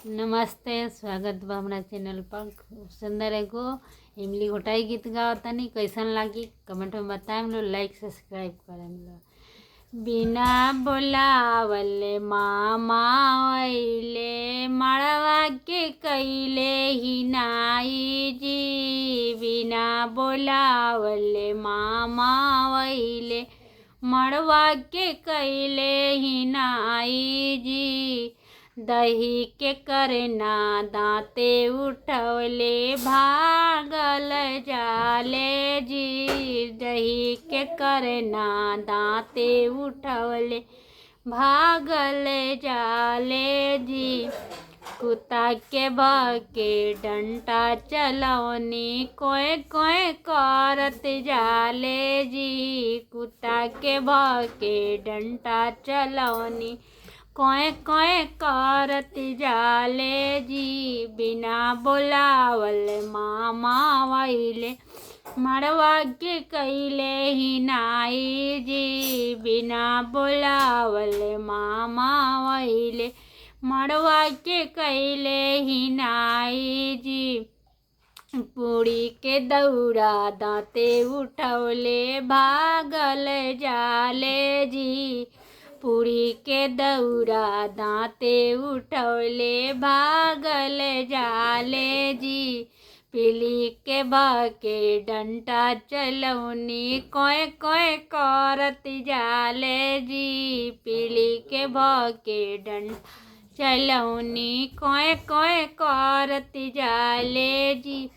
नमस्ते, स्वागत बा हमरा चैनल पर। खूब सुंदर एगो इमली घोटाई गीत गावतानी। कैसन लागी कमेंट में बताएम लो, लाइक सब्सक्राइब करेम लो। बिना बोलावले मामा आइले, मड़वा के कैले ही नाई जी। बिना बोलावले मामा आइले, मड़वा के कैले ही नाई जी। दही के करना दांते उठवले, भागल जाले जी। दही के करना दांते उठवले, भागल जाले जी। कुत्ता के भके डंटा चलौनी, कोय कोय करत जाले जी। कुत्ता के भके डंटा चलौनी, कोय कोय करत जाले जी। बिना बोलावल मामा आइले, मड़वा के कैले ही नाई जी। बिना बोलावल मामा आइले, मड़वा के कैले ही नाई जी। पूड़ी के दौरा दांते उठवले, भागल जाले जी। पूड़ी के दौरा दांते उठवले, भागल जाले जी। पीली के भके डंटा चलौनी, कोय कोय करत जाले जी। पीली के भके डंटा चलौनी, कोय कोय करत जाले जी।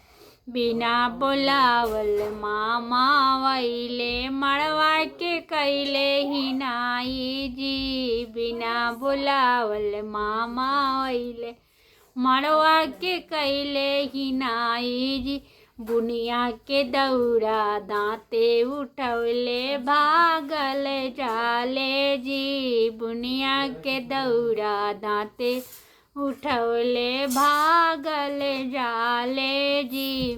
बिना बोलावल मामा आइले, मड़वा के कैले ही नाई जी। बिना बोलावल मामा आइले, मड़वा के कैले ही नाई जी। बुनिया के दौरा दांते उठवले, भागल जाले जी। बुनिया के दौरा दांते उठवले, भागल जाले जी।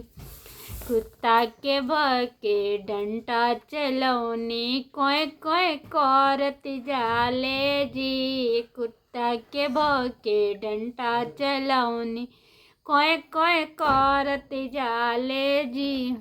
कुत्ता के भके डंटा चलौनी, कोय कोय करत जाले जी। कुत्ता के भके डंटा चलौनी, कोय कोय करत जाले जी।